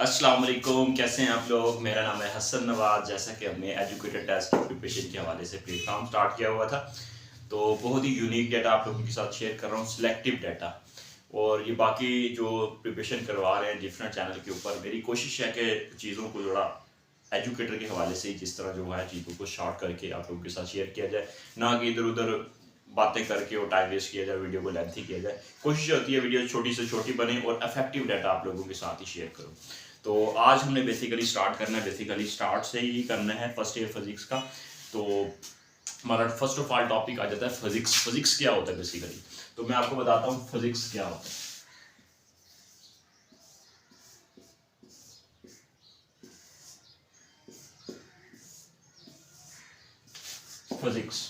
अस्सलाम वालेकुम, कैसे हैं आप लोग। मेरा नाम है हसन नवाज। जैसा कि हमने एजुकेटेड टेस्ट की प्रिपरेशन के हवाले से प्लेटफॉर्म स्टार्ट किया हुआ था, तो बहुत ही यूनिक डाटा आप लोगों के साथ शेयर कर रहा हूँ, सिलेक्टिव डाटा। और ये बाकी जो प्रिपरेशन करवा रहे हैं डिफरेंट चैनल के ऊपर, मेरी कोशिश है कि चीज़ों को थोड़ा एजुकेटर के हवाले से जिस तरह जो है चीज़ों को शॉर्ट करके आप लोगों के साथ शेयर किया जाए, ना कि इधर उधर बातें करके और टाइम वेस्ट किया जाए, वीडियो को लेंथी किया जाए। कोशिश होती है वीडियो छोटी से छोटी बने और इफेक्टिव डाटा आप लोगों के साथ ही शेयर करूँ। तो आज हमने बेसिकली स्टार्ट करना है, बेसिकली स्टार्ट से ही करना है फर्स्ट ईयर फिजिक्स का। तो हमारा फर्स्ट ऑफ ऑल टॉपिक आ जाता है फिजिक्स। फिजिक्स क्या होता है बेसिकली, तो मैं आपको बताता हूँ फिजिक्स क्या होता है। फिजिक्स,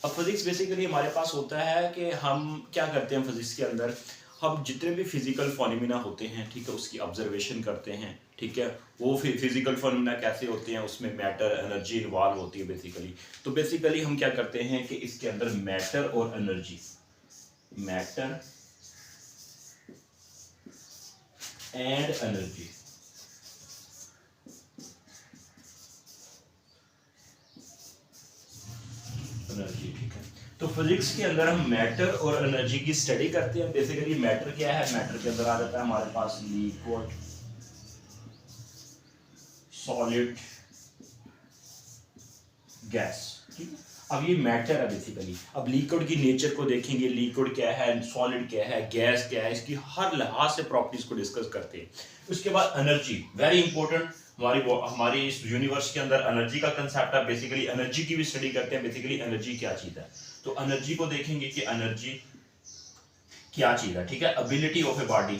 अब फिजिक्स बेसिकली हमारे पास होता है कि हम क्या करते हैं फिजिक्स के अंदर, हम जितने भी फिजिकल फोनिमिना होते हैं, ठीक है, उसकी ऑब्जर्वेशन करते हैं। ठीक है, वो फिजिकल फोनिमिना कैसे होते हैं, उसमें मैटर एनर्जी इन्वॉल्व होती है बेसिकली। तो बेसिकली हम क्या करते हैं कि इसके अंदर मैटर और energy, matter and energy, energy, ठीक है। तो फिजिक्स के अंदर हम मैटर और एनर्जी की स्टडी करते हैं। बेसिकली मैटर क्या है, मैटर के अंदर आ जाता है हमारे पास लिक्विड, सॉलिड, गैस। ठीक है, अब ये मैटर है बेसिकली। अब लिक्विड की नेचर को देखेंगे, लिक्विड क्या है, सॉलिड क्या है, गैस क्या है, इसकी हर लिहाज से प्रॉपर्टीज को डिस्कस करते हैं। उसके बाद एनर्जी, वेरी इंपॉर्टेंट। हमारी इस यूनिवर्स के अंदर एनर्जी का कंसेप्ट है, बेसिकली एनर्जी की भी स्टडी करते हैं। बेसिकली एनर्जी क्या चीज है, तो एनर्जी को देखेंगे कि एनर्जी क्या चीज है। ठीक है, ability of a body,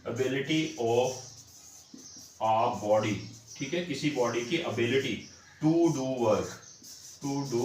ability of a body, ठीक है, किसी बॉडी की ability to do work, to do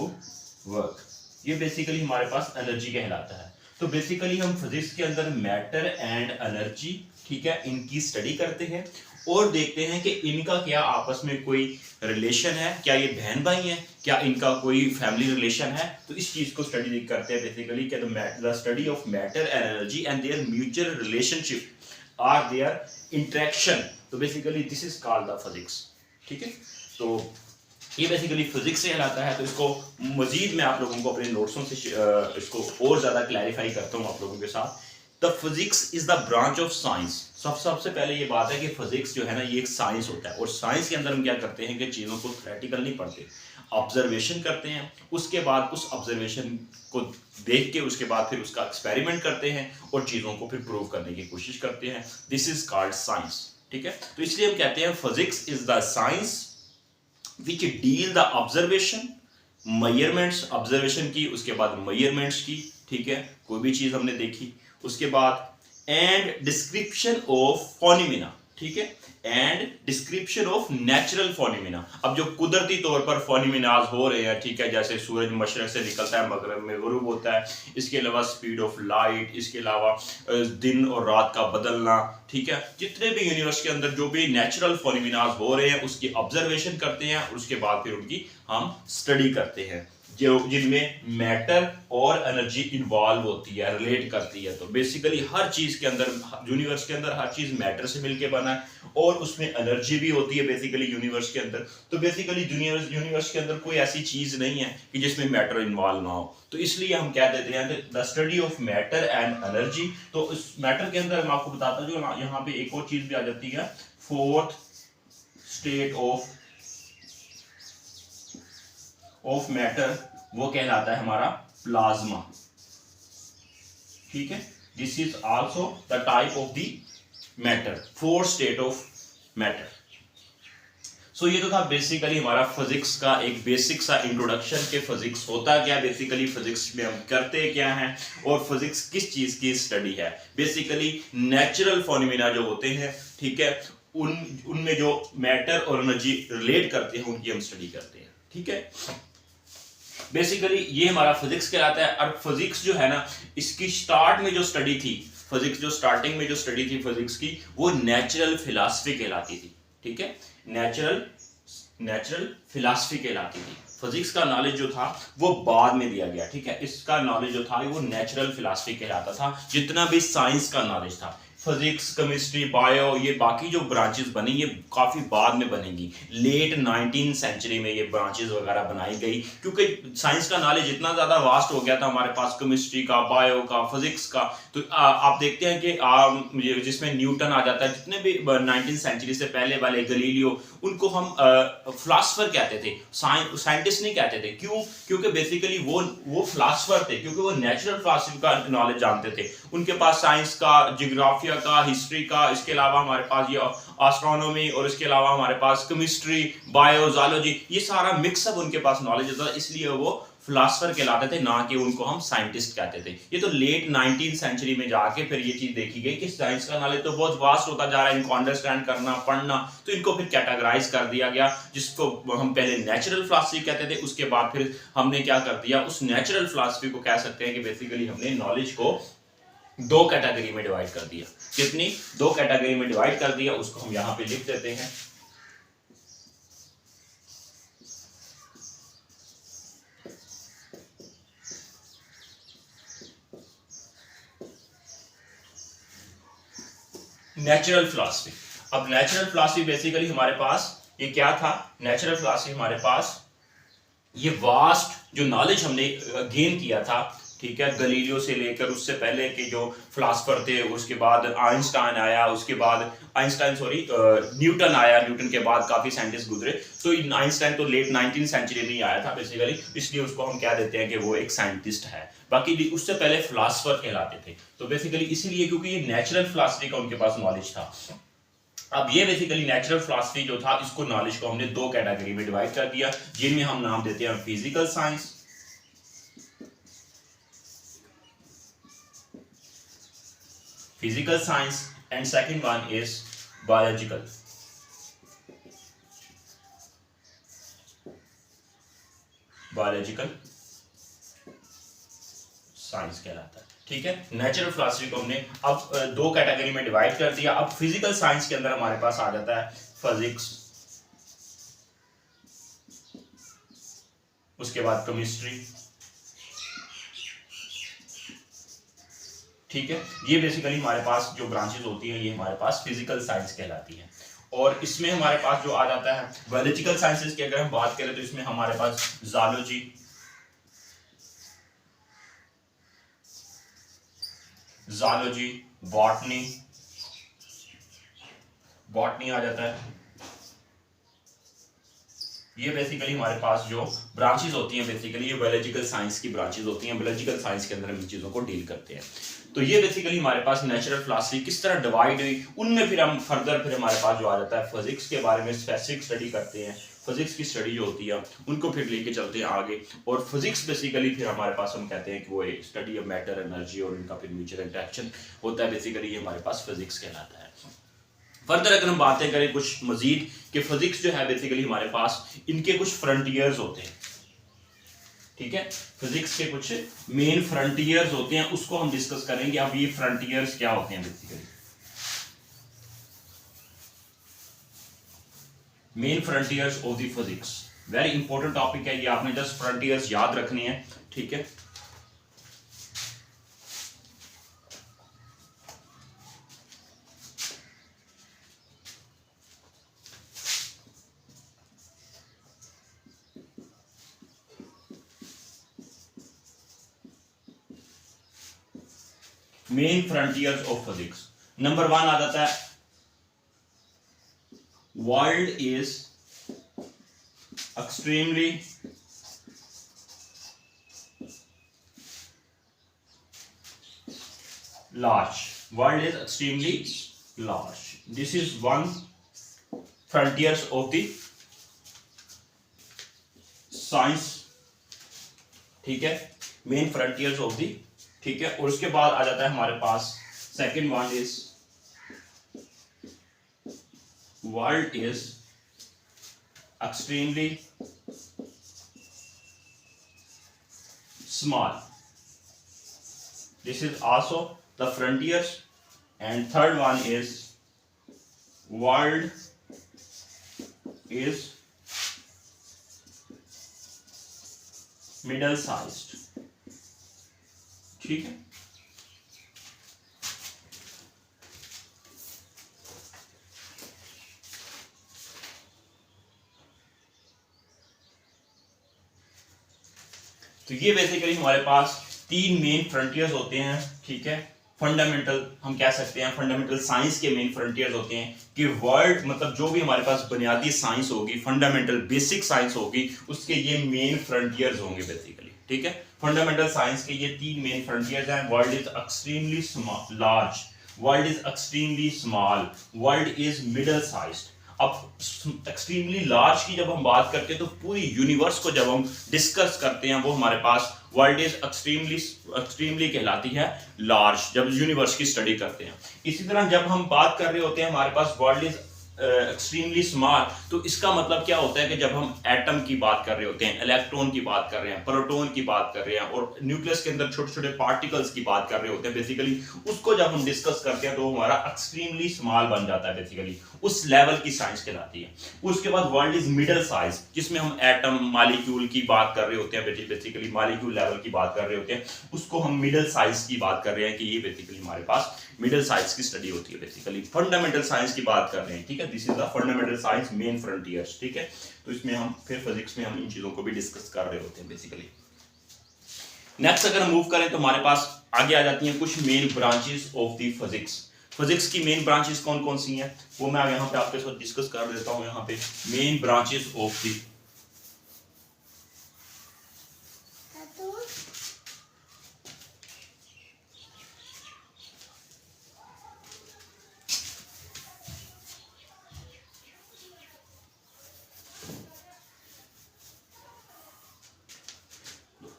work, ये बेसिकली हमारे पास एनर्जी कहलाता है। तो बेसिकली हम फिजिक्स के अंदर मैटर एंड एनर्जी, ठीक है, इनकी स्टडी करते हैं और देखते हैं कि इनका क्या आपस में कोई रिलेशन है, क्या ये बहन भाई हैं, क्या इनका कोई फैमिली रिलेशन है। तो इस चीज को स्टडी करते हैं बेसिकली कि the study of matter and energy and their mutual relationship or their interaction. तो basically this is called the physics. ठीक है, तो ये बेसिकली फिजिक्स से कहलाता है। तो इसको मजीद मैं आप लोगों को अपने नोट्सों से इसको और ज्यादा क्लैरिफाई करता हूँ आप लोगों के साथ। The physics is the branch of science. सबसे पहले ये बात है कि फिजिक्स जो है ना, ये एक साइंस होता है। और साइंस के अंदर हम क्या करते हैं कि चीज़ों को थ्योरेटिकल नहीं पढ़ते, ऑब्जर्वेशन करते हैं। उसके बाद उस ऑब्जर्वेशन को देख के उसके बाद फिर उसका एक्सपेरिमेंट करते हैं और चीज़ों को फिर प्रूव करने की कोशिश करते हैं। This is called science. ठीक है, तो इसलिए हम कहते हैं physics is the science which deal the observation, measurements, observation की, उसके बाद measurements की। ठीक है, कोई भी चीज हमने देखी, उसके बाद एंड डिस्क्रिप्शन ऑफ फोनिमिना। ठीक है, एंड डिस्क्रिप्शन ऑफ नेचुरल फोनिमिना। अब जो कुदरती तौर पर फोनिमिनाज हो रहे हैं, ठीक है, जैसे सूरज मशरक से निकलता है, मगरब में गुरूब होता है, इसके अलावा स्पीड ऑफ लाइट, इसके अलावा दिन और रात का बदलना। ठीक है, जितने भी यूनिवर्स के अंदर जो भी नेचुरल फोनिमिनाज हो रहे हैं उसकी ऑब्जर्वेशन करते हैं और उसके बाद फिर उनकी हम स्टडी करते हैं, जो जिनमें मैटर और एनर्जी इन्वॉल्व होती है, रिलेट करती है। तो बेसिकली हर चीज के अंदर, यूनिवर्स के अंदर हर चीज मैटर से मिलके बना है और उसमें एनर्जी भी होती है बेसिकली यूनिवर्स के अंदर। तो बेसिकली यूनिवर्स के अंदर कोई ऐसी चीज नहीं है कि जिसमें मैटर इन्वॉल्व ना हो। तो इसलिए हम कह देते हैं the study of matter and energy. तो इस मैटर के अंदर मैं आपको बताता हूँ, जो यहाँ पे एक और चीज भी आ जाती है, फोर्थ स्टेट ऑफ मैटर, वो कहलाता है हमारा प्लाज्मा। ठीक है, this is also the type of the matter, fourth state of matter. So ये तो था बेसिकली हमारा फिजिक्स का एक बेसिक सा इंट्रोडक्शन के फिजिक्स होता क्या, बेसिकली फिजिक्स में हम करते क्या हैं और फिजिक्स किस चीज की स्टडी है। बेसिकली नेचुरल फोनिमिना जो होते हैं, ठीक है, उनमें जो मैटर और एनर्जी रिलेट करते हैं उनकी हम स्टडी करते हैं। ठीक है, बेसिकली ये हमारा फिजिक्स कहलाता है। और फिजिक्स जो है ना, इसकी स्टार्ट में जो स्टडी थी, फिजिक्स जो स्टार्टिंग में जो स्टडी थी फिजिक्स की, वो नेचुरल फिलॉसफी कहलाती थी। ठीक है, नेचुरल फिलॉसफी कहलाती थी। फिजिक्स का नॉलेज जो था वो बाद में दिया गया। ठीक है, इसका नॉलेज जो था वो नेचुरल फिलॉसफी कहलाता था। जितना भी साइंस का नॉलेज था, फिजिक्स, केमिस्ट्री, बायो, ये बाकी जो ब्रांचेस बनी ये काफ़ी बाद में बनेंगी। लेट 19वीं सेंचुरी में ये ब्रांचेस वगैरह बनाई गई, क्योंकि साइंस का नॉलेज इतना ज़्यादा वास्ट हो गया था हमारे पास, केमिस्ट्री का, बायो का, फिजिक्स का। तो आप देखते हैं कि जिसमें न्यूटन आ जाता है, जितने भी 19वीं सेंचुरी से पहले वाले, गलीलियो, उनको हम फिलासफर कहते थे, साइंटिस्ट नहीं कहते थे। क्यों? क्योंकि बेसिकली वो फिलासफर थे, क्योंकि वो नेचुरल फिलासफी का नॉलेज जानते थे। उनके पास साइंस का, जियोग्राफिया का, हिस्ट्री का, इसके अलावा हमारे पास ये एस्ट्रोनॉमी, और इसके अलावा हमारे पास केमिस्ट्री, बायो, ज़ूलॉजी, ये सारा मिक्सअप उनके पास नॉलेज था, इसलिए वो फिलासफर कहलाते थे, ना कि उनको हम साइंटिस्ट कहते थे। ये तो लेट 19वीं सेंचुरी में जाके फिर ये चीज देखी गई कि साइंस का नॉलेज तो बहुत वास्ट होता जा रहा है, इनको अंडरस्टैंड करना, पढ़ना, तो इनको फिर कैटेगराइज कर दिया गया, जिसको हम पहले नेचुरल फिलॉसफी कहते थे। उसके बाद फिर हमने क्या कर दिया, उस नेचुरल फिलॉसफी को कह सकते हैं कि बेसिकली हमने नॉलेज को दो कैटेगरी में डिवाइड कर दिया। कितनी? दो कैटेगरी में डिवाइड कर दिया। उसको हम यहां पे लिख देते हैं। Natural philosophy. अब नेचुरल फिलॉसफी बेसिकली हमारे पास ये क्या था? नेचुरल फिलॉसफी हमारे पास ये वास्ट जो नॉलेज हमने गेन किया था, ठीक है, गलीलियो से लेकर उससे पहले के जो फिलासफर थे, उसके बाद आइंस्टाइन आया, उसके बाद न्यूटन आया, न्यूटन के बाद काफी साइंटिस्ट गुजरे। तो आइंस्टाइन तो लेट 19वीं सेंचुरी में ही आया था बेसिकली, इसलिए उसको हम क्या देते हैं कि वो एक साइंटिस्ट है। बाकी उससे पहले फिलासफर कहलाते थे। तो बेसिकली इसीलिए क्योंकि ये नेचुरल फिलॉसफी का उनके पास नॉलेज था। अब ये बेसिकली नेचुरल फिलॉसफी जो था, इसको नॉलेज को हमने दो कैटेगरी में डिवाइड कर दिया, जिनमें हम नाम देते हैं physical science, physical science, and second one is biological science कहलाता है। ठीक है, नेचुरल फिलॉसफी को हमने अब दो कैटेगरी में डिवाइड कर दिया। अब फिजिकल साइंस के अंदर हमारे पास आ जाता है फिजिक्स, उसके बाद केमिस्ट्री, ठीक है। ये बेसिकली हमारे पास जो ब्रांचेस होती हैं, ये हमारे पास फिजिकल साइंस कहलाती है। और इसमें हमारे पास जो आ जाता है बायोलॉजिकल साइंसेस की अगर हम बात करें, तो इसमें हमारे पास ज़ूलॉजी, बॉटनी आ जाता है। ये बेसिकली हमारे पास जो ब्रांचेस होती हैं, बेसिकली ये बायोलॉजिकल साइंस की ब्रांचेस होती हैं। बायोलॉजिकल साइंस के अंदर हम इन चीज़ों को डील करते हैं। तो ये बेसिकली हमारे पास नेचुरल फिलॉसफी किस तरह डिवाइड हुई, उनमें फिर हम फर्दर फिर हमारे पास जो आ जाता है फिजिक्स के बारे में स्पेसिफिक स्टडी करते हैं। फिजिक्स की स्टडी जो होती है उनको फिर लेके चलते हैं आगे। और फिजिक्स बेसिकली फिर हमारे पास हम कहते हैं कि वो एक स्टडी ऑफ मैटर, एनर्जी और इनका फिर म्यूचुअल इंटरेक्शन होता है। बेसिकली ये हमारे पास फिजिक्स कहलाता है। फर्दर अगर हम बातें करें कुछ मजीद कि फिजिक्स जो है बेसिकली हमारे पास इनके कुछ फ्रंटियर्स होते हैं, ठीक है, फिजिक्स के कुछ मेन फ्रंटियर्स होते हैं, उसको हम डिस्कस करेंगे। अब ये फ्रंटियर्स क्या होते हैं basically? Main frontiers of the physics, very important topic है ये, आपने जस्ट फ्रंटियर्स याद रखने हैं, ठीक है। Main frontiers of physics, number 1 आ जाता है world is extremely large. World is extremely large. This is one frontiers of the science, ठीक है, मेन फ्रंटियर्स ऑफ दी, ठीक है। और उसके बाद आ जाता है हमारे पास second one is world is extremely small, this is also the frontiers. And third one is world is middle sized, ठीक है। तो ये बेसिकली हमारे पास तीन मेन फ्रंटियर्स होते हैं, ठीक है। फंडामेंटल हम कह सकते हैं, फंडामेंटल साइंस के मेन फ्रंटियर्स होते हैं कि वर्ल्ड मतलब जो भी हमारे पास बुनियादी साइंस होगी, फंडामेंटल बेसिक साइंस होगी, उसके ये मेन फ्रंटियर्स होंगे बेसिकली, ठीक है। फंडामेंटल साइंस के ये तीन मेन फ्रंटियर्स हैं। World is extremely large, world is extremely small, world is middle sized. अब एक्सट्रीमली लार्ज की जब हम बात करते हैं तो पूरी यूनिवर्स को जब हम डिस्कस करते हैं वो हमारे पास वर्ल्ड इज एक्सट्रीमली कहलाती है लार्ज, जब यूनिवर्स की स्टडी करते हैं। इसी तरह जब हम बात कर रहे होते हैं हमारे पास वर्ल्ड इज एक्सट्रीमली स्मॉल, तो इसका मतलब क्या होता है कि जब हम एटम की बात कर रहे होते हैं, इलेक्ट्रॉन की बात कर रहे हैं, प्रोटॉन की बात कर रहे हैं और न्यूक्लियस के अंदर छोटे छोटे पार्टिकल्स की बात कर रहे होते हैं, बेसिकली उसको जब हम डिस्कस करते हैं तो हमारा एक्सट्रीमली स्मॉल बन जाता है, बेसिकली उस लेवल की साइंस कहलाती है। उसके बाद वर्ल्ड इज मिडल साइज, जिसमें हम एटम मॉलिक्यूल की बात कर रहे होते हैं, बेसिकली मॉलिक्यूल लेवल की बात कर रहे होते हैं, उसको हम मिडल साइज की बात कर रहे हैं कि ये बेसिकली हमारे पास मिडल साइंस की स्टडी होती है, बेसिकली फंडामेंटल साइंस की बात कर रहे हैं, ठीक है। This is the fundamental science main frontiers, ठीक है। तो इसमें हम फिर फिजिक्स में हम इन चीजों को भी डिस्कस कर रहे होते हैं बेसिकली। नेक्स्ट अगर हम मूव करें तो हमारे पास आगे आ जाती हैं कुछ main branches of the physics. Physics की मेन ब्रांचेस कौन कौन सी हैं वो मैं यहाँ पे आपके साथ डिस्कस कर देता हूँ। यहाँ पे मेन ब्रांचेस ऑफ द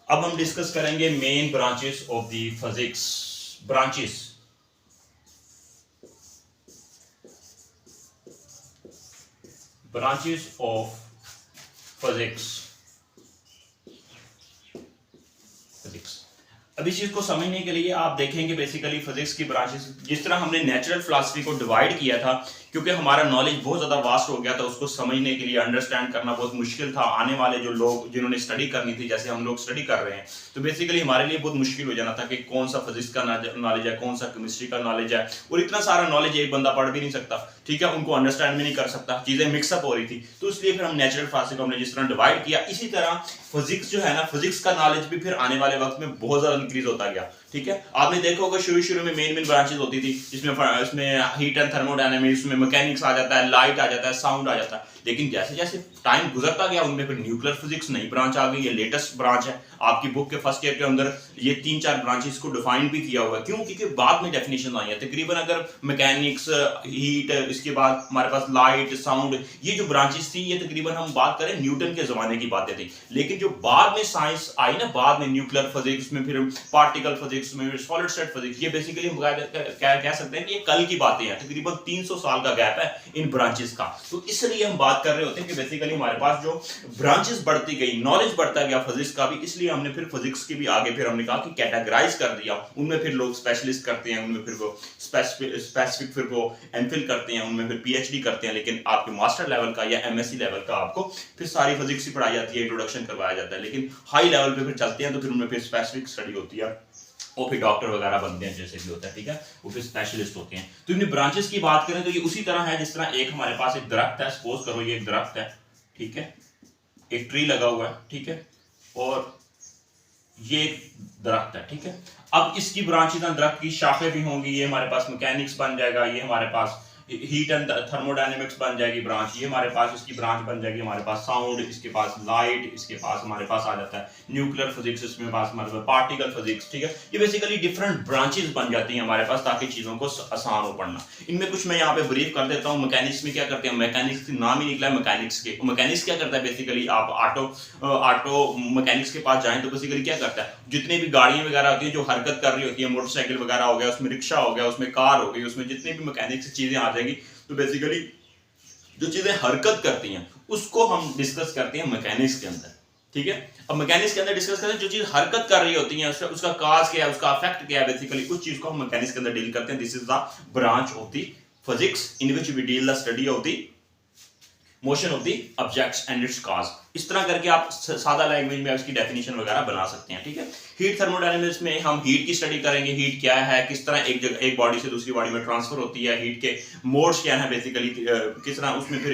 अब हम डिस्कस करेंगे main branches of the physics. Branches of physics. अब इस चीज को समझने के लिए आप देखेंगे बेसिकली फिजिक्स की ब्रांचेस, जिस तरह हमने नेचुरल फिलॉसफी को डिवाइड किया था, क्योंकि हमारा नॉलेज बहुत ज्यादा वास्ट हो गया था, उसको समझने के लिए अंडरस्टैंड करना बहुत मुश्किल था। आने वाले जो लोग जिन्होंने स्टडी करनी थी, जैसे हम लोग स्टडी कर रहे हैं, तो बेसिकली हमारे लिए बहुत मुश्किल हो जाना था कि कौन सा फिजिक्स का नॉलेज है, कौन सा केमिस्ट्री का नॉलेज है, और इतना सारा नॉलेज एक बंदा पढ़ भी नहीं सकता, ठीक है, उनको अंडरस्टैंड भी नहीं कर सकता, चीजें मिक्सअप हो रही थी। तो इसलिए फिर हम नेचुरल फिलॉसफी को हमने जिस तरह डिवाइड किया, इसी तरह फिजिक्स जो है ना, फिजिक्स का नॉलेज भी फिर आने वाले वक्त में बहुत ज्यादा इंक्रीज होता गया, ठीक है। आपने देखा होगा शुरू में मेन ब्रांचेस होती थी, जिसमें हीट एंड थर्मोडायनामिक्स, उसमें मैकेनिक्स आ जाता है, लाइट आ जाता है, साउंड आ जाता है। लेकिन जैसे जैसे टाइम गुजरता गया उनमें फिर न्यूक्लियर फिजिक्स नई ब्रांच आ गई, ये लेटेस्ट ब्रांच है। आपकी बुक के फर्स्ट ईयर के अंदर ये 3-4 ब्रांचेस को डिफाइन भी किया हुआ है। क्यों? क्योंकि बाद में डेफिनेशन आई है। तकरीबन अगर मैकेनिक्स, हीट, इसके बाद हमारे पास लाइट, साउंड, ये जो ब्रांचेस थी, ये तकरीबन हम बात करें न्यूटन के जमाने की बातें थी। लेकिन जो बाद में साइंस आई ना, बाद में न्यूक्लियर फिजिक्स में, फिर पार्टिकल फिजिक्स में, सॉलिड स्टेट फिजिक्स, ये बेसिकली हम कह सकते हैं कि ये कल की बातें हैं। तकरीबन 300 साल का गैप है इन ब्रांचेस का। तो इसलिए हम बात कर रहे होते हैं कि बेसिकली हमारे पास जो ब्रांचेस बढ़ती गई, नॉलेज बढ़ता गया फिजिक्स का भी, इसलिए हमने फिर फिजिक्स की भी आगे फिर हमने कहा कि कैटेगराइज कर दिया। उनमें फिर लोग स्पेशलिस्ट करते हैं, उनमें फिर वो स्पेसिफिक फिर वो एमफिल करते हैं, उनमें फिर पीएचडी करते हैं। लेकिन आपके मास्टर लेवल का या एमएससी लेवल का आपको फिर सारी फिजिक्स ही पढ़ाई जाती है, इंट्रोडक्शन करवाया जाता है। लेकिन हाई लेवल पे फिर चलते हैं तो फिर उनमें फिर स्पेसिफिक स्टडी होती है, वो फिर डॉक्टर वगैरह बनते हैं, जैसे भी होता है, ठीक है, वो फिर स्पेशलिस्ट होते हैं। तो इन ब्रांचेस की बात करें तो ये उसी तरह है जिस तरह एक हमारे पास एक दरख्त है। सपोज करो ये एक दरख्त है, ठीक है, एक ट्री लगा हुआ है, ठीक है, और ये एक दरख्त है, ठीक है। अब इसकी ब्रांचेस, दरख्त की शाखें भी होंगी। ये हमारे पास मैकेनिक्स बन जाएगा, ये हमारे पास हीट एंड थर्मोडायनेमिक्स बन जाएगी ब्रांच, ये हमारे पास इसकी ब्रांच बन जाएगी, हमारे पास साउंड, इसके पास लाइट, इसके पास हमारे पास आ जाता है न्यूक्लियर फिजिक्स, इसमें पास हमारे पास पार्टिकल फिजिक्स, ठीक है। ये बेसिकली डिफरेंट ब्रांचेस बन जाती हैं हमारे पास, ताकि चीजों को आसान हो पढ़ना। इनमें कुछ मैं यहाँ पे ब्रीफ कर देता हूँ। मैकेनिक्स में क्या करते हैं, मैकेनिक्स नाम ही निकला है मैकेनिक्स के। मैकेनिक्स क्या करता है बेसिकली, आप ऑटो मैकेनिक्स के पास जाएं तो बेसिकली क्या करता है, जितनी भी गाड़ियां वगैरह होती है जो हरकत कर रही होती है, मोटरसाइकिल वगैरह हो गया, उसमें रिक्शा हो गया, उसमें कार हो गई, उसमें जितनी भी मैकेनिक्स चीजें आ जाएंगी, तो बेसिकली जो चीजें हरकत करती हैं उसको हम डिस्कस करते हैं मैकेनिक्स के अंदर, ठीक है। अब मैकेनिक्स के अंदर डिस्कस करते हैं जो चीज हरकत कर रही होती है, उसका काज क्या है, उसका इफेक्ट क्या है, बेसिकली उस चीज को हम मैकेनिक्स के अंदर डील करते हैं। This is the branch of the physics in which we deal the study of the motion of the objects and its cause. इस तरह करके आप सादा लैंग्वेज में इसकी डेफिनेशन वगैरह बना सकते हैं, ठीक है। हीट थर्मोडायनेमिक्स में हम हीट की स्टडी करेंगे, हीट क्या है, किस तरह एक बॉडी से दूसरी बॉडी में ट्रांसफर होती है, हीट के मोड्स क्या है बेसिकली, किस तरह उसमें फिर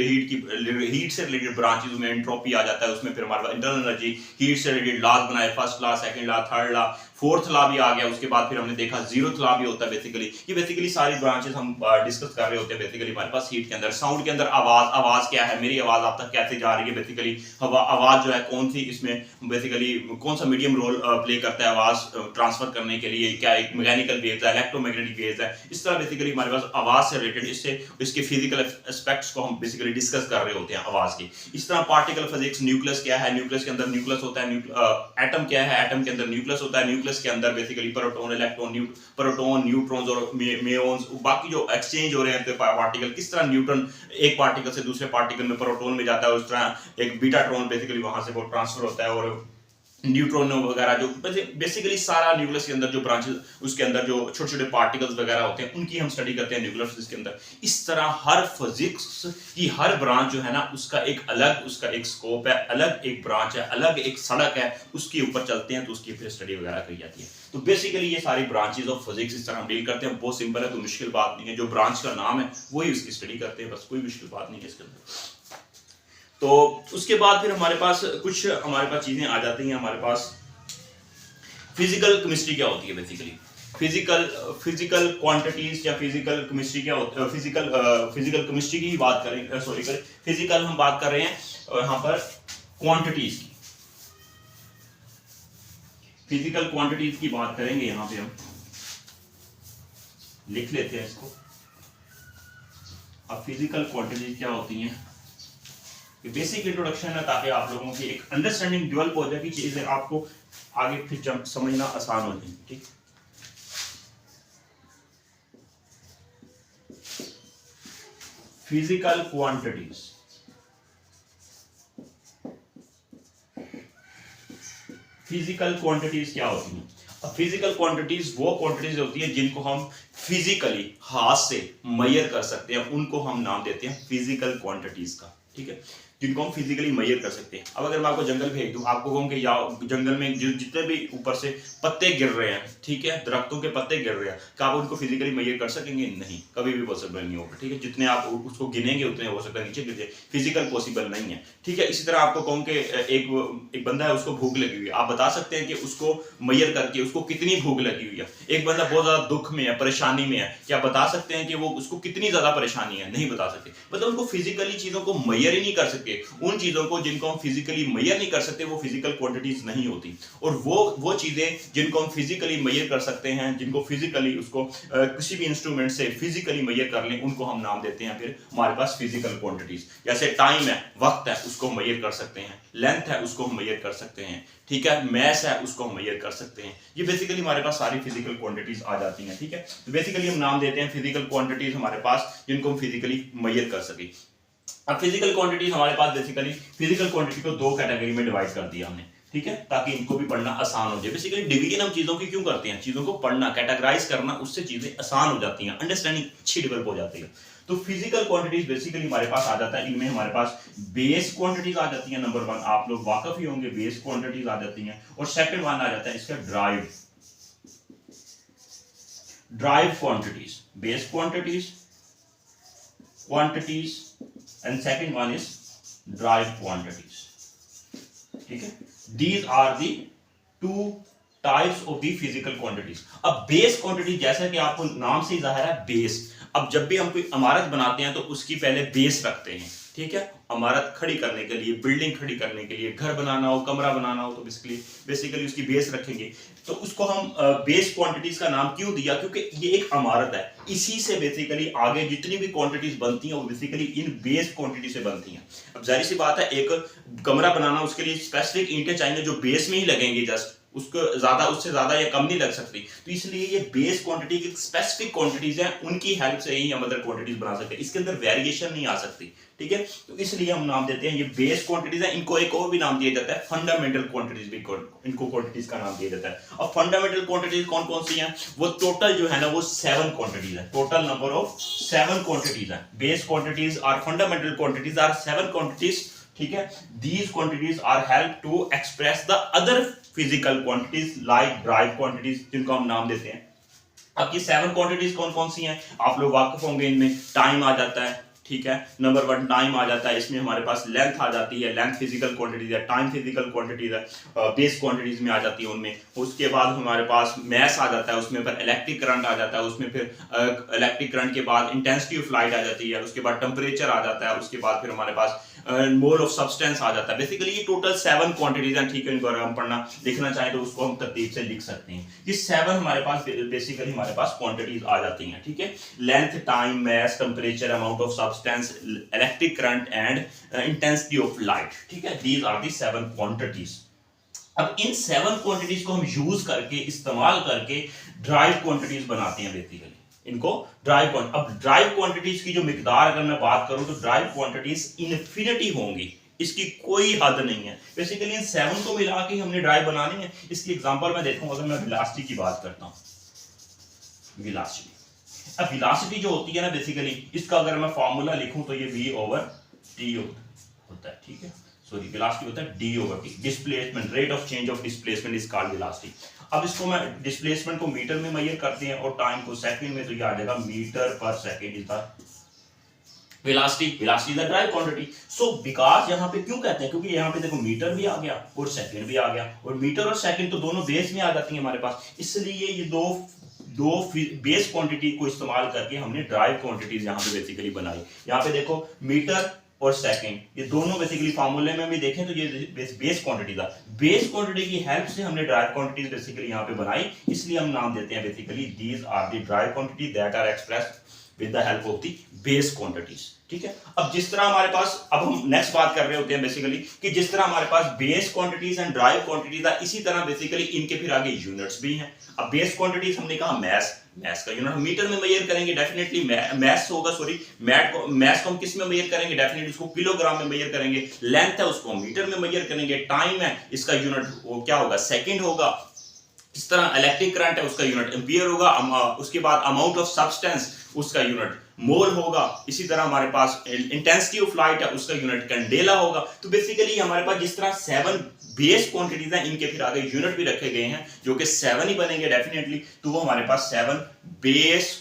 हीट से रिलेटेड ब्रांचेस में एंट्रोपी आ जाता है, उसमें फिर हमारे पास इंटरनल एनर्जी, हीट से रिलेटेड लॉज बनाए, first law, second law, third law, fourth law भी आ गया, उसके बाद फिर हमने देखा जीरोथ लॉ भी होता है बेसिकली। ये बेसिकली सारी ब्रांचेस हम डिस्कस कर रहे होते हैं बेसिकली हमारे पास हीट के अंदर। साउंड के अंदर आवाज क्या है, मेरी आवाज आप तक कैसे जा रही है बेसिकली, आवाज जो है कौन सी इसमें बेसिकली कौन सा मीडियम रोल प्ले करता है आवाज ट्रांसफर करने के लिए, क्या एक मैकेनिकल वेव्स है, इलेक्ट्रोमैग्नेटिक वेव्स है, इस तरह बेसिकली हमारे पास आवाज से रिलेटेड इससे इसके फिजिकल एस्पेक्ट्स को हम बेसिकली डिस्कस कर रहे होते हैं आवाज की। इस तरह पार्टिकल फिजिक्स, न्यूक्लियस क्या है, न्यूक्लियस के अंदर न्यूक्लियस होता है, एटम क्या है, एटम के अंदर न्यूक्लियस होता है, न्यूक्लियस के अंदर basically proton, electron, proton, neutrons और म्यून्स, बाकी जो एक्सचेंज हो रहे हैं पार्टिकल, किस तरह न्यूट्रॉन एक पार्टिकल से दूसरे पार्टिकल में प्रोटॉन में जाता है, उस तरह एक बीटाट्रॉन बेसिकली वहां से वो ट्रांसफर होता है, और न्यूट्रॉन वगैरह जो बेसिकली सारा न्यूक्लियस के अंदर जो ब्रांचेस, उसके अंदर जो छोटे छोटे पार्टिकल्स वगैरह होते हैं उनकी हम स्टडी करते हैं न्यूक्लियर फिजिक्स के अंदर। इस तरह हर फिजिक्स की हर ब्रांच जो है ना उसका एक अलग उसका एक स्कोप है, अलग एक ब्रांच है, अलग एक सड़क है, उसके ऊपर चलते हैं तो उसकी फिर स्टडी वगैरह की जाती है। तो बेसिकली ये सारी ब्रांचेस ऑफ फिजिक्स इस तरह हम डील करते हैं, बहुत सिंपल है, कोई मुश्किल बात नहीं है, जो ब्रांच का नाम है वही उसकी स्टडी करते हैं, बस कोई मुश्किल बात नहीं है इसके अंदर। तो उसके बाद फिर हमारे पास कुछ चीजें आ जाती हैं। हमारे पास फिजिकल केमिस्ट्री क्या होती है बेसिकली, फिजिकल क्वांटिटीज या फिजिकल केमिस्ट्री क्या होती है, फिजिकल केमिस्ट्री की बात करें, सॉरी फिजिकल हम बात कर रहे हैं यहाँ पर क्वांटिटीज की, फिजिकल क्वांटिटीज की बात करेंगे। यहाँ पे हम लिख लेते हैं इसको। अब फिजिकल क्वांटिटीज क्या होती हैं, बेसिक इंट्रोडक्शन है ताकि आप लोगों की एक अंडरस्टैंडिंग डेवलप हो जाए कि चीजें आपको आगे फिर समझना आसान हो जाए, ठीक। फिजिकल क्वांटिटीज, फिजिकल क्वांटिटीज क्या होती हैं? अब फिजिकल क्वांटिटीज वो क्वांटिटीज होती है जिनको हम फिजिकली हाथ से मेजर कर सकते हैं, उनको हम नाम देते हैं फिजिकल क्वांटिटीज का, ठीक है, जिनको हम फिजिकली मेजर कर सकते हैं। अब अगर मैं आपको जंगल भेज दूं, आपको कहूं कि या जंगल में जितने भी ऊपर से पत्ते गिर रहे हैं, ठीक है, दरख्तों के पत्ते गिर रहे हैं, क्या आप उनको फिजिकली मेजर कर सकेंगे? नहीं, कभी भी पॉसिबल नहीं होगा, ठीक है। जितने आप उसको गिनेंगे उतने हो सकता है नीचे गिर जाए, फिजिकल पॉसिबल नहीं है, ठीक है। इसी तरह आपको कहूं कि एक बंदा है, उसको भूख लगी हुई है, आप बता सकते हैं कि उसको मेजर करके उसको कितनी भूख लगी हुई है। एक बंदा बहुत ज्यादा दुख में है, परेशानी में है, क्या बता सकते हैं कि वो उसको कितनी ज्यादा परेशानी है? नहीं बता सकते। मतलब उनको फिजिकली चीजों को मेजर ही नहीं कर सकते। उन चीजों को जिनको हम फिजिकली मेजर नहीं कर सकते वो फिजिकल क्वांटिटीज नहीं होती। और वो चीजें जिनको हम फिजिकली मेजर कर सकते हैं, जिनको फिजिकली उसको किसी भी इंस्ट्रूमेंट से फिजिकली मेजर कर लें, उनको हम नाम देते हैं फिर हमारे पास फिजिकल क्वांटिटीज। जैसे टाइम है, वक्त है, उसको हम मेजर कर सकते हैं, लेंथ है उसको हम मेजर कर सकते हैं, ठीक है, मैस है उसको हम मेजर कर सकते हैं। ये बेसिकली हमारे पास सारी फिजिकल क्वांटिटीज आ जाती हैं, ठीक है। तो बेसिकली हम नाम देते हैं फिजिकल क्वांटिटीज हमारे पास जिनको हम फिजिकली मेजर कर सके। अब फिजिकल क्वांटिटीज हमारे पास बेसिकली फिजिकल क्वांटिटी को दो कैटेगरी में डिवाइड कर दिया हमने, ठीक है, ताकि इनको भी पढ़ना आसान हो जाए। बेसिकली डिवीजन हम चीजों की क्यों करते हैं? चीजों को पढ़ना, कैटेगराइज करना, उससे चीजें आसान हो जाती हैं, अंडरस्टैंडिंग अच्छी डेवलप हो जाती है। तो फिजिकल क्वांटिटीज बेसिकली हमारे पास आ जाता है, इनमें हमारे पास बेस क्वांटिटीज आ जाती है, नंबर 1 आप लोग वाकफ ही होंगे, बेस क्वांटिटीज आ जाती हैं। और सेकंड वन आ जाता है इसका drive quantities, base quantities and second one is derived quantities, ठीक है। These are the two types of the physical quantities। अब बेस क्वांटिटी जैसा कि आपको नाम से ही जाहिर है बेस। अब जब भी हम कोई इमारत बनाते हैं तो उसकी पहले बेस रखते हैं, ठीक है। इमारत खड़ी करने के लिए, बिल्डिंग खड़ी करने के लिए, घर बनाना हो, कमरा बनाना हो, तो बेसिकली उसकी बेस रखेंगे। तो उसको हम बेस क्वांटिटीज का नाम क्यों दिया? क्योंकि ये एक इमारत है, इसी से बेसिकली आगे जितनी भी क्वांटिटीज बनती हैं वो बेसिकली इन बेस क्वांटिटी से बनती हैं। अब जाहिर सी बात है, एक कमरा बनाना उसके लिए स्पेसिफिक ईंटें चाहिए जो बेस में ही लगेंगी जस्ट, उसको ज्यादा, उससे ज्यादा या कम नहीं लग सकती। तो इसलिए ये बेस क्वांटिटी की स्पेसिफिक क्वांटिटीज हैं, उनकी हेल्प से ही हम अदर क्वांटिटीज बना सकते हैं, इसके अंदर वेरिएशन नहीं आ सकती, ठीक है। तो इसलिए हम नाम देते हैं ये बेस क्वांटिटीज है। इनको एक और भी नाम दिया जाता है फंडामेंटल क्वांटिटीज भी, इनको क्वांटिटीज का नाम दिया जाता है। और फंडामेंटल क्वांटिटीज कौन कौन सी हैं, वो टोटल जो है ना वो 7 क्वांटिटीज है, टोटल नंबर ऑफ 7 क्वांटिटीज है। बेस क्वांटिटीज और फंडामेंटल क्वांटिटीज आर 7 क्वांटिटीज, ठीक है। These quantities are help to express the other physical quantities like drive quantities, जिनको हम नाम देते हैं। अब ये 7 क्वांटिटीज कौन कौन सी हैं, आप लोग वाकिफ होंगे इनमें। टाइम आ जाता है, ठीक है, नंबर 1 टाइम आ जाता है, इसमें हमारे पास लेंथ आ जाती है, लेंथ फिजिकल क्वांटिटीज है, टाइम फिजिकल क्वांटिटीज है, बेस क्वांटिटीज में आ जाती है उनमें। उसके बाद हमारे पास मैस आ जाता है, उसमें फिर इलेक्ट्रिक करंट आ जाता है, उसमें फिर इलेक्ट्रिक करंट के बाद इंटेंसिटी ऑफ लाइट आ जाती है, उसके बाद टेम्परेचर आ जाता है, उसके बाद फिर हमारे पास मोल ऑफ सब्सटेंस आ जाता है। बेसिकली ये टोटल 7 क्वांटिटीज हैं, ठीक है। इनको अगर हम पढ़ना लिखना चाहें तो उसको हम तरतीब से लिख सकते हैं। ये 7 हमारे पास बेसिकली हमारे पास क्वांटिटीज आ जाती हैं, ठीक है। Length, time, mass, temperature, amount of substance, electric current and intensity of light, ठीक है। These are the 7 quantities. अब इन 7 क्वांटिटीज को हम यूज करके, इस्तेमाल करके ड्राइव क्वांटिटीज बनाते हैं बेसिकली, इनको ड्राइव क्वांटिटी। अब ड्राइव क्वांटिटीज की जो मिकदार अगर मैं बात करूं तो ड्राइव क्वांटिटीज इनफिनिटी होंगी, इसकी कोई हद नहीं है। बेसिकली इन 7 को मिला के हमने ड्राइव बनानी है। इसकी एग्जांपल मैं देखूं, अगर मैं वेलोसिटी की बात करता हूं, वेलोसिटी। अब वेलोसिटी जो होती है ना बेसिकली, इसका अगर मैं फार्मूला लिखूं तो ये v/t होता है, ठीक है। सॉरी, वेलोसिटी होता है d/t, displacement, rate of change of displacement is called velocity. अब इसको मैं डिस्प्लेसमेंट को मीटर में मेजर करते हैं और टाइम को सेकंड में, तो ये आ जाएगा मीटर पर second is the velocity. Velocity the drive quantity. So because यहां पे क्यों कहते हैं, क्योंकि यहां पे देखो मीटर भी आ गया और सेकंड भी आ गया, और मीटर और सेकंड तो दोनों बेस में आ जाती है हमारे पास, इसलिए ये दो बेस क्वांटिटी को इस्तेमाल करके हमने ड्राइव क्वांटिटीज यहां पे बेसिकली बनाई। यहां पे देखो मीटर और सेकंड, ये दोनों बेसिकली फार्मूले में भी देखें तो ये बेस क्वांटिटी था। बेस क्वांटिटी की हेल्प से हमने ड्राइव क्वांटिटीज बेसिकली यहां पे बनाई, इसलिए हम नाम देते हैं basically these are the drive quantity that are expressed with the help of the base quantities, ठीक है। अब जिस तरह हमारे पास, अब हम नेक्स्ट बात कर रहे होते हैं बेसिकली कि जिस तरह हमारे पास base quantities and derived quantities है, इसी तरह बेसिकली इनके फिर आगे यूनिट्स भी हैं। अब बेस क्वांटिटीज हमने कहा मैस, मैस का यूनिट हम मीटर में मेजर करेंगे, डेफिनेटली मैस होगा, सॉरी मैस को हम किस में मेजर करेंगे, डेफिनेटली उसको किलोग्राम में मेजर करेंगे। लेंथ है उसको हम मीटर में मेजर करेंगे। टाइम है, इसका यूनिट वो क्या होगा, सेकंड होगा। इस तरह इलेक्ट्रिक करंट है, उसका यूनिट एम्पियर होगा। उसके बाद अमाउंट ऑफ सब्सटेंस, उसका यूनिट मोल होगा। इसी तरह हमारे पास इंटेंसिटी ऑफ लाइट है, उसका यूनिट कैंडेला होगा। तो बेसिकली हमारे पास जिस तरह 7 बेस क्वांटिटीज हैं, इनके फिर आगे यूनिट भी रखे गए हैं जो कि 7 ही बनेंगे डेफिनेटली। तो वो हमारे पास 7 बेस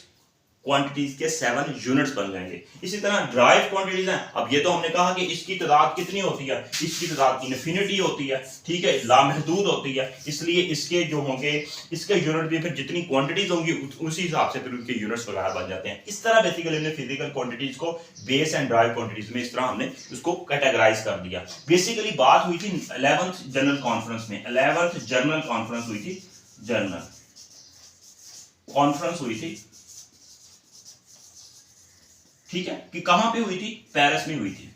क्वांटिटीज के 7 यूनिट्स बन जाएंगे। इसी तरह ड्राइव क्वांटिटीज हैं। अब ये तो हमने कहा कि इसकी तादाद कितनी होती है, इसकी तादाद इनफिनिटी होती है, ठीक है, लामहदूद होती है। इसलिए इसके जो होंगे, इसके यूनिट भी फिर जितनी क्वांटिटीज होंगी उसी हिसाब से फिर उनके यूनिट्स वगैरह बन जाते हैं। इस तरह बेसिकली हमने फिजिकल क्वांटिटीज को बेस एंड ड्राइव क्वांटिटीज में इस तरह हमने उसको कैटेगराइज कर दिया। बेसिकली बात हुई थी 11th जनरल कॉन्फ्रेंस में, 11th जनरल कॉन्फ्रेंस हुई थी, जनरल कॉन्फ्रेंस हुई थी, ठीक है, कि कहां पे हुई थी, पेरिस में हुई थी।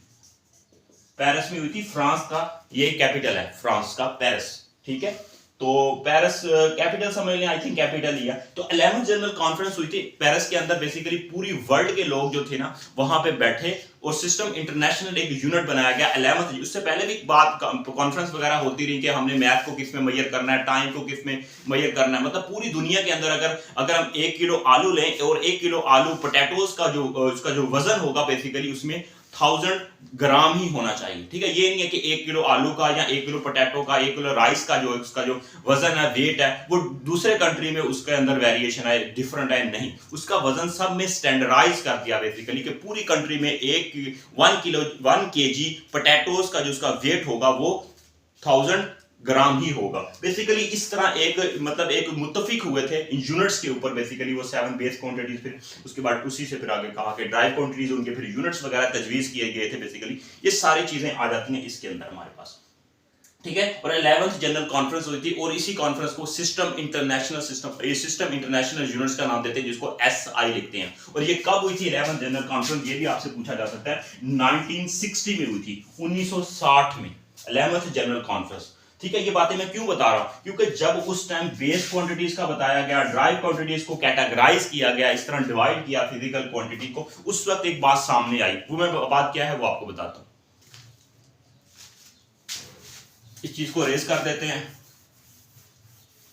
पेरिस में हुई थी, फ्रांस का ये कैपिटल है, फ्रांस का पेरिस, ठीक है। तो पेरिस कैपिटल समझ लें, आई थिंक कैपिटल ही है। तो 11th जनरल कॉन्फ्रेंस हुई थी पेरिस के अंदर। बेसिकली पूरी वर्ल्ड के लोग जो थे ना वहां पे बैठे और सिस्टम इंटरनेशनल एक यूनिट बनाया गया 11th। उससे पहले भी बात कॉन्फ्रेंस वगैरह होती रही कि हमने मैथ को किस में मेजर करना है, टाइम को किस में मेजर करना है। मतलब पूरी दुनिया के अंदर अगर हम 1 किलो आलू लें और 1 किलो आलू पोटैटोज का जो उसका जो वजन होगा बेसिकली उसमें 1000 ग्राम ही होना चाहिए, ठीक है। ये नहीं है कि 1 किलो आलू का या 1 किलो पोटैटो का, 1 किलो राइस का जो उसका जो वजन है, वेट है, वो दूसरे कंट्री में उसके अंदर वेरिएशन है, डिफरेंट है, नहीं। उसका वजन सब में स्टैंडर्डाइज कर दिया बेसिकली कि पूरी कंट्री में 1 केजी पोटैटोज का जो उसका वेट होगा वो 1000 ग्राम ही होगा। बेसिकली इस तरह एक मुत्तफिक हुए थे इन यूनिट्स के ऊपर। बेसिकली वो 7 बेस क्वांटिटीज, फिर उसके बाद उसी से फिर आगे कहा कि ड्राइव क्वांटिटीज, उनके फिर यूनिट्स वगैरह तजवीज किए गए थे। बेसिकली ये सारी चीजें आ जाती हैं इसके अंदर हमारे पास, ठीक है। और 11th जनरल कॉन्फ्रेंस हुई थी और इसी कॉन्फ्रेंस को सिस्टम इंटरनेशनल यूनिट्स का नाम देते हैं, जिसको SI लिखते हैं। और ये कब हुई थी 11th जनरल कॉन्फ्रेंस, ये भी आपसे पूछा जा सकता है। 1960 में हुई थी, 1960 में 11th जनरल कॉन्फ्रेंस, ठीक है, ये बातें मैं क्यों बता रहा हूं, क्योंकि जब उस टाइम बेस क्वांटिटीज का बताया गया, ड्राई क्वांटिटीज को कैटेगराइज किया गया, इस तरह डिवाइड किया फिजिकल क्वांटिटी को, उस वक्त एक बात सामने आई। वो मैं बात क्या है वो आपको बताता हूं। इस चीज को रेज कर देते हैं।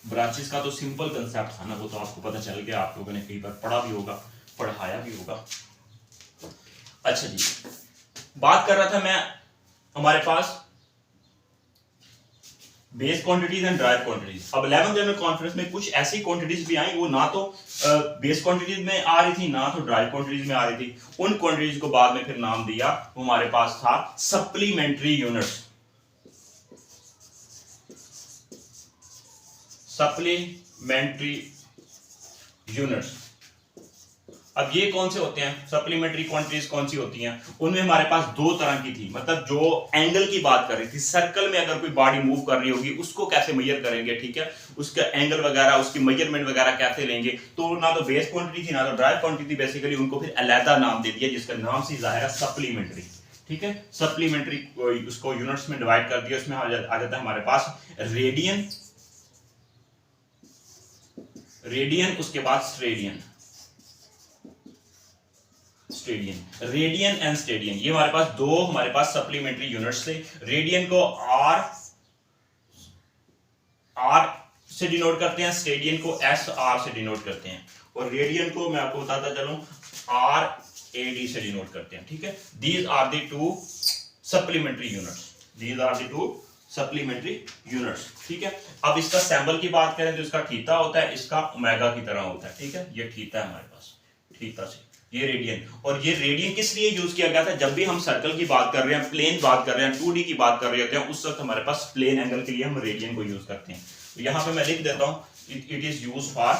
ब्रांचेस का तो सिंपल कंसेप्ट था ना, वो तो आपको पता चल गया, आप लोगों ने कई बार पढ़ा भी होगा, पढ़ाया भी होगा। अच्छा जी, बात कर रहा था मैं, हमारे पास base quantities and derived quantities. अब 11th जनरल कॉन्फ्रेंस में कुछ ऐसी क्वांटिटीज भी आई, वो ना तो बेस क्वांटिटीज में आ रही थी, ना तो ड्राई क्वांटिटीज में आ रही थी। उन क्वांटिटीज को बाद में फिर नाम दिया, वो हमारे पास था सप्लीमेंट्री यूनिट्स। Supplementary units. अब ये कौन से होते हैं सप्लीमेंट्री क्वांटिटीज, कौन सी होती हैं? उनमें हमारे पास दो तरह की थी, मतलब जो एंगल की बात कर रही थी, सर्कल में अगर कोई बॉडी मूव कर रही होगी उसको कैसे मेजर करेंगे, ठीक है, उसका एंगल वगैरह, उसकी मेजरमेंट वगैरह कैसे लेंगे। तो ना तो बेस क्वांटिटी थी ना तो ड्राई क्वांटिटी, बेसिकली उनको फिर अलहदा नाम दे दिया, जिसका नाम से जाहिर है सप्लीमेंट्री। ठीक है, सप्लीमेंट्री उसको यूनिट्स में डिवाइड कर दिया। उसमें आ जाता है हमारे पास रेडियन, रेडियन, उसके बाद स्टेडियन, स्टेडियन, रेडियन एंड स्टेडियन। ये हमारे पास दो हमारे पास सप्लीमेंट्री यूनिट्स थे। रेडियन को आर से डिनोट करते हैं, स्टेडियन को एस आर से डिनोट करते हैं, और रेडियन को मैं आपको बताता चलूं आर ए डी से डिनोट करते हैं। ठीक है, these are the two supplementary units, these are the two supplementary units. ठीक है, अब इसका सैंपल की बात करें तो इसका थीटा होता है, इसका ओमेगा की तरह होता है। ठीक है, ये थीटा है हमारे पास, थीटा से ये रेडियन। और ये रेडियन किस लिए यूज किया गया था? जब भी हम सर्कल की बात कर रहे हैं, प्लेन बात कर रहे हैं, 2D की बात कर रहे होते हैं, उस वक्त हमारे पास प्लेन एंगल के लिए हम रेडियन को यूज करते हैं। तो यहां पे मैं लिख देता हूं इट इज यूज फॉर,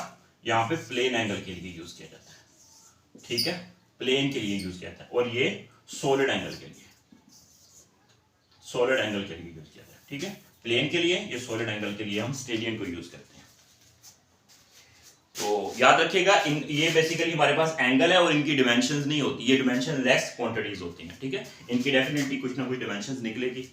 यहां पे प्लेन एंगल के लिए यूज किया जाता है। ठीक है, प्लेन के लिए यूज किया जाता है, और ये सॉलिड एंगल के लिए, सॉलिड एंगल के लिए यूज किया जाता है। ठीक है, प्लेन के लिए, ये सॉलिड एंगल के लिए हम स्टेडियन को यूज करते हैं। तो याद रखिएगा, ये बेसिकली हमारे पास एंगल है और इनकी डिमेंशंस नहीं होती, ये डिमेंशन लेस क्वांटिटीज होती हैं। ठीक है, इनकी डेफिनेटली कुछ ना कुछ डिमेंशंस निकलेगी।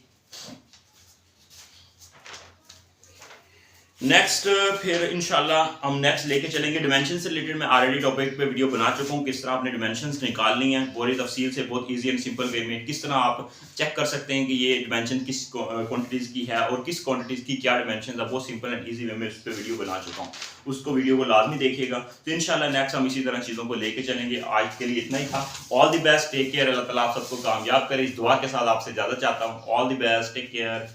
नेक्स्ट फिर इंशाल्लाह हम नेक्स्ट लेके चलेंगे डिमेंशन से रिलेटेड। मैं ऑलरेडी टॉपिक पे वीडियो बना चुका हूँ, किस तरह आपने डिमेंशंस निकालनी है पूरी तफसील से, बहुत इजी एंड सिंपल वे में। किस तरह आप चेक कर सकते हैं कि ये डिमेंशन किस क्वांटिटीज की है और किस क्वांटिटीज की क्या डिमेंशन है, बहुत सिंपल एंड ईजी वे में उस पर वीडियो बना चुका हूँ, उसको वीडियो को लाजमी देखिएगा। तो इंशाल्लाह नेक्स्ट हम इसी तरह चीज़ों को लेके चलेंगे। आज के लिए इतना ही था। All the best, take care, Allah Taala आप सबको कामयाब करे, इस दुआ के साथ आपसे ज़्यादा चाहता हूँ। All the best, take care.